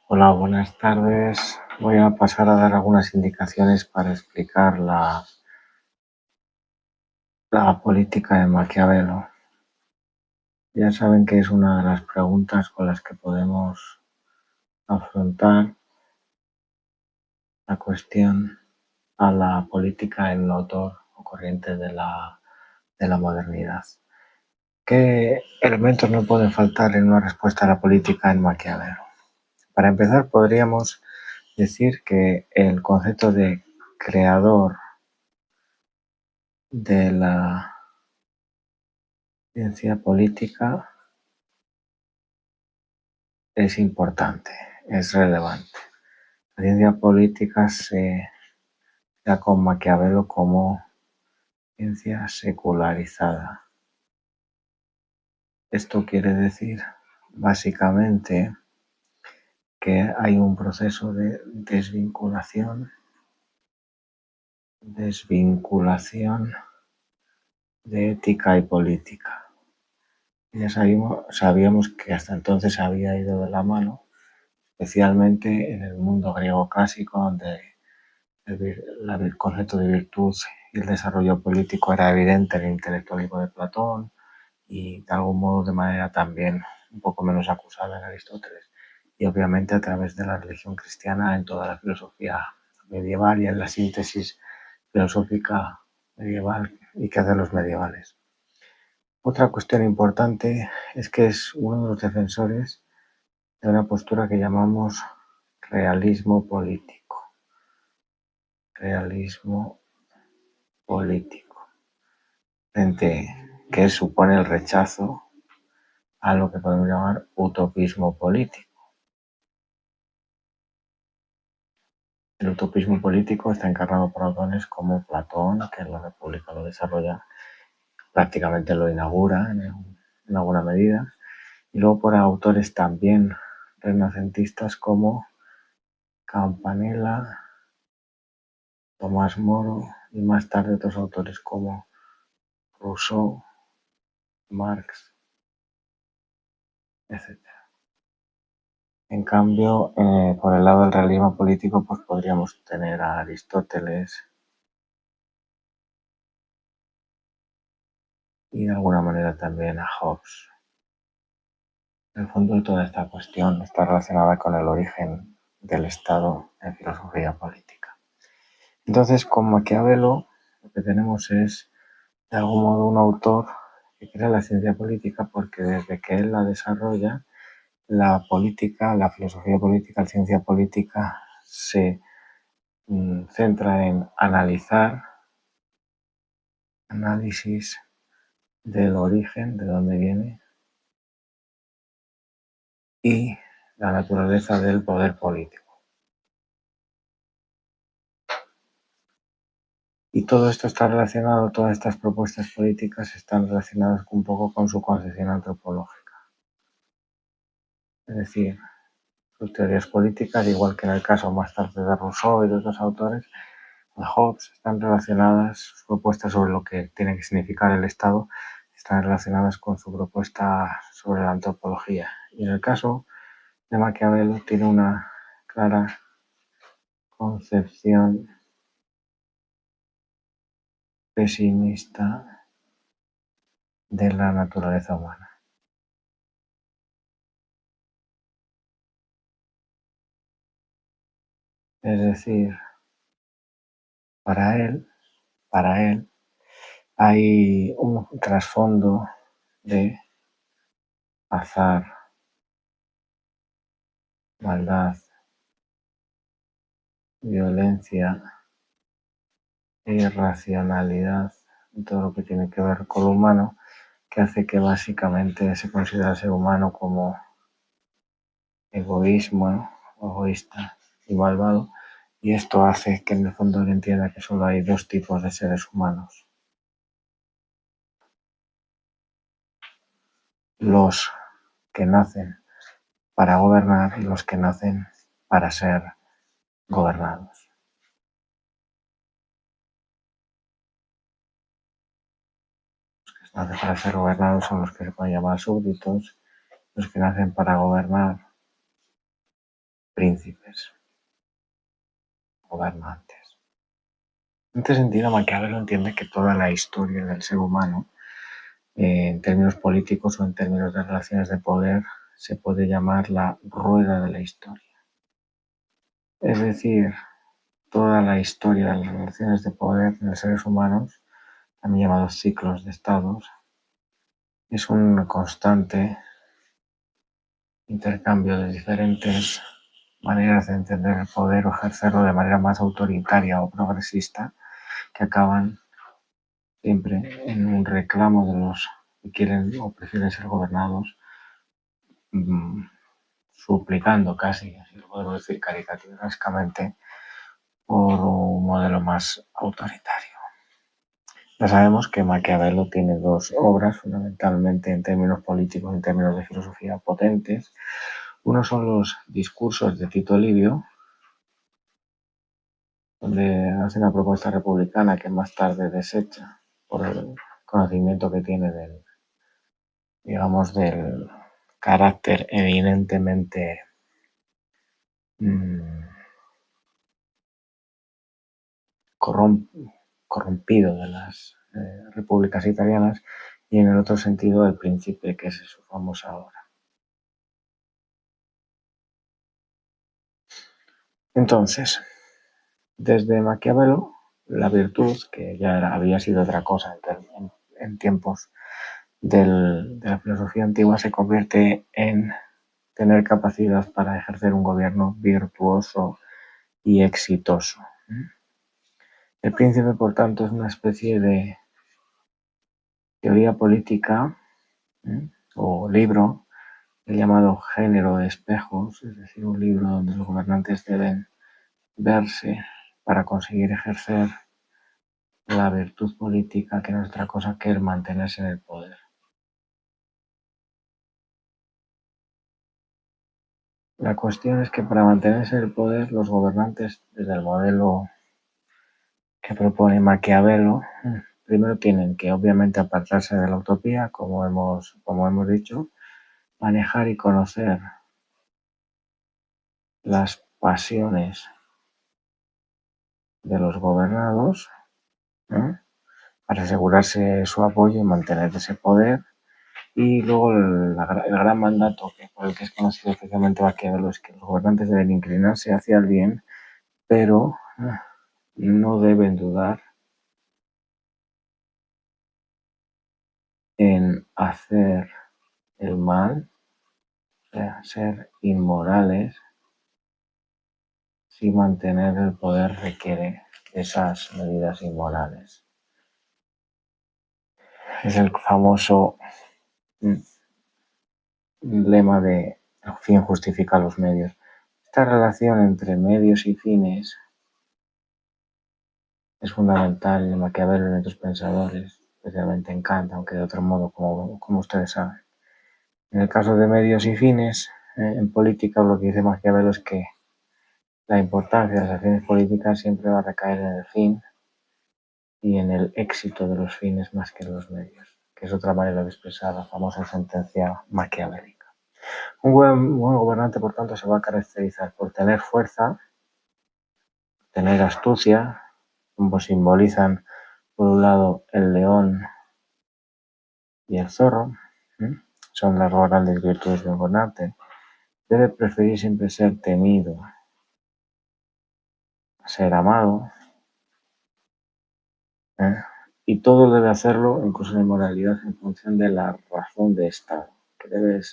Hola, buenas tardes. Voy a pasar a dar algunas indicaciones para explicar la política de Maquiavelo. Ya saben que es una de las preguntas con las que podemos afrontar la cuestión a la política en un autor o corriente de la modernidad. ¿Qué elementos no pueden faltar en una respuesta a la política en Maquiavelo? Para empezar, podríamos decir que el concepto de creador de la ciencia política es importante, es relevante. La ciencia política se da con Maquiavelo como ciencia secularizada. Esto quiere decir, básicamente, que hay un proceso de desvinculación de ética y política. Ya sabíamos que hasta entonces había ido de la mano, especialmente en el mundo griego clásico, donde el concepto de virtud y el desarrollo político era evidente en el intelectualismo de Platón y de algún modo de manera también un poco menos acusada en Aristóteles, y obviamente a través de la religión cristiana en toda la filosofía medieval y en la síntesis filosófica medieval y que hacen los medievales. Otra cuestión importante es que es uno de los defensores de una postura que llamamos realismo político. Realismo político, que supone el rechazo a lo que podemos llamar utopismo político. El utopismo político está encarnado por autores como Platón, que en la República lo desarrolla, prácticamente lo inaugura en alguna medida, y luego por autores también renacentistas como Campanella, Tomás Moro y más tarde otros autores como Rousseau, Marx, etc. En cambio, por el lado del realismo político, pues podríamos tener a Aristóteles y de alguna manera también a Hobbes. El fondo de toda esta cuestión está relacionada con el origen del Estado en filosofía política. Entonces, con Maquiavelo lo que tenemos es, de algún modo, un autor que crea la ciencia política porque desde que él la desarrolla, la política, la filosofía política, la ciencia política se centra en análisis del origen, de dónde viene, y la naturaleza del poder político. Y todo esto está relacionado, todas estas propuestas políticas están relacionadas un poco con su concepción antropológica. Es decir, sus teorías políticas, igual que en el caso más tarde de Rousseau y de otros autores, de Hobbes, están relacionadas, sus propuestas sobre lo que tiene que significar el Estado, están relacionadas con su propuesta sobre la antropología. Y en el caso de Maquiavelo tiene una clara concepción pesimista de la naturaleza humana. Es decir, para él hay un trasfondo de azar, maldad, violencia e irracionalidad en todo lo que tiene que ver con lo humano, que hace que básicamente se considera al ser humano como egoísta y malvado, y esto hace que en el fondo él entienda que solo hay dos tipos de seres humanos: los que nacen para gobernar y los que nacen para ser gobernados. Los que nacen para ser gobernados son los que se pueden llamar súbditos, los que nacen para gobernar príncipes, gobernantes. En este sentido, Maquiavelo entiende que toda la historia del ser humano, en términos políticos o en términos de relaciones de poder, se puede llamar la rueda de la historia. Es decir, toda la historia de las relaciones de poder de los seres humanos, también llamados ciclos de estados, es un constante intercambio de diferentes maneras de entender el poder o ejercerlo de manera más autoritaria o progresista, que acaban siempre en un reclamo de los que quieren o prefieren ser gobernados, suplicando casi, así lo podemos decir caricaturescamente, por un modelo más autoritario. Ya sabemos que Maquiavelo tiene dos obras, fundamentalmente en términos políticos y en términos de filosofía potentes. Uno son los discursos de Tito Livio, donde hace una propuesta republicana que más tarde desecha por el conocimiento que tiene del, digamos, del carácter eminentemente corrompido de las repúblicas italianas, y en el otro sentido el Príncipe, que es su famosa obra. Entonces, desde Maquiavelo, la virtud, que ya había sido otra cosa en tiempos de la filosofía antigua, se convierte en tener capacidad para ejercer un gobierno virtuoso y exitoso. El Príncipe, por tanto, es una especie de teoría política o libro, el llamado Género de espejos, es decir, un libro donde los gobernantes deben verse para conseguir ejercer la virtud política, que no es otra cosa que el mantenerse en el poder. La cuestión es que para mantenerse en el poder, los gobernantes, desde el modelo que propone Maquiavelo, primero tienen que obviamente apartarse de la utopía, como hemos dicho, manejar y conocer las pasiones de los gobernados, para asegurarse su apoyo y mantener ese poder. Y luego el gran mandato por el que es conocido especialmente Maquiavelo es que los gobernantes deben inclinarse hacia el bien, pero no deben dudar en hacer el mal, o sea, ser inmorales, si mantener el poder requiere esas medidas inmorales. Es el famoso lema de el fin justifica los medios. Esta relación entre medios y fines es fundamental en Maquiavelo y en otros pensadores, especialmente en Kant, aunque de otro modo, como ustedes saben. En el caso de medios y fines, en política lo que dice Maquiavelo es que la importancia de las acciones políticas siempre va a recaer en el fin y en el éxito de los fines más que en los medios, que es otra manera de expresar la famosa sentencia maquiavélica. Un buen gobernante, por tanto, se va a caracterizar por tener fuerza, tener astucia, como simbolizan por un lado el león y el zorro, son las grandes virtudes de un gobernante. Debe preferir siempre ser temido, ser amado, y todo debe hacerlo, incluso la inmoralidad, en función de la razón de Estado, que debe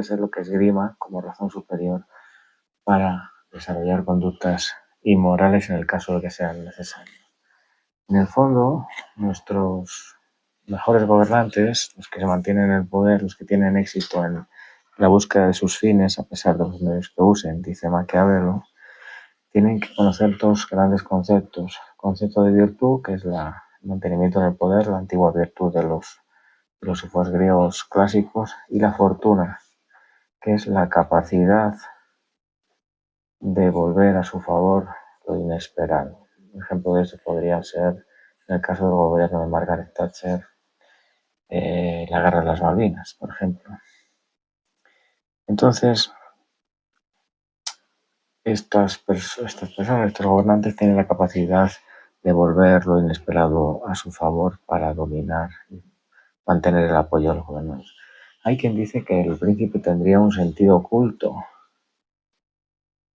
ser lo que esgrima como razón superior para desarrollar conductas inmorales en el caso de que sean necesarias. En el fondo, nuestros mejores gobernantes, los que se mantienen en el poder, los que tienen éxito en la búsqueda de sus fines, a pesar de los medios que usen, dice Maquiavelo, tienen que conocer dos grandes conceptos. El concepto de virtud, que es el mantenimiento en el poder, la antigua virtud de los filósofos griegos clásicos, y la fortuna, que es la capacidad de volver a su favor lo inesperado. Un ejemplo de eso podría ser, en el caso del gobierno de Margaret Thatcher, la guerra de las Malvinas, por ejemplo. Entonces, estas personas, estos gobernantes tienen la capacidad de volver lo inesperado a su favor para dominar y mantener el apoyo a los gobernantes. Hay quien dice que el príncipe tendría un sentido oculto,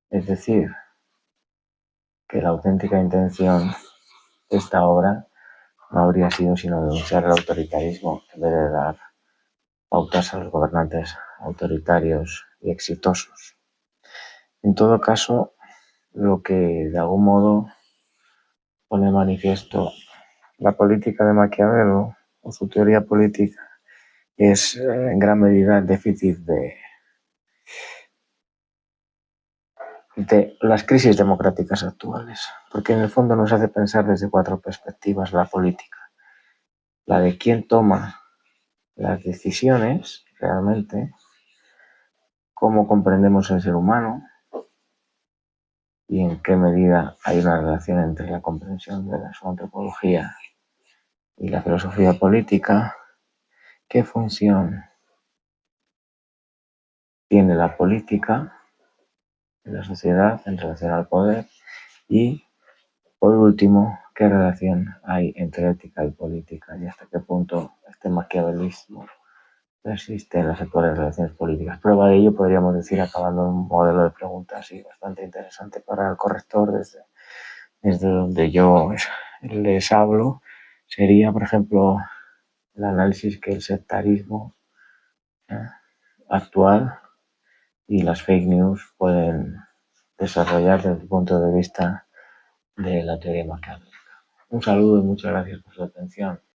es decir, que la auténtica intención de esta obra no habría sido sino denunciar el autoritarismo en vez de dar pautas a los gobernantes autoritarios y exitosos. En todo caso, lo que de algún modo pone de manifiesto la política de Maquiavelo o su teoría política es en gran medida el déficit de las crisis democráticas actuales, porque en el fondo nos hace pensar desde cuatro perspectivas la política. La de quién toma las decisiones realmente, cómo comprendemos el ser humano y en qué medida hay una relación entre la comprensión de su antropología y la filosofía política, qué función tiene la política en la sociedad en relación al poder y, por último, qué relación hay entre ética y política y hasta qué punto este maquiavelismo persiste en las actuales relaciones políticas. Prueba de ello podríamos decir, acabando un modelo de preguntas así bastante interesante para el corrector desde donde yo les hablo, sería, por ejemplo, el análisis que el sectarismo actual y las fake news pueden desarrollar desde el punto de vista de la teoría maquiavélica. Un saludo y muchas gracias por su atención.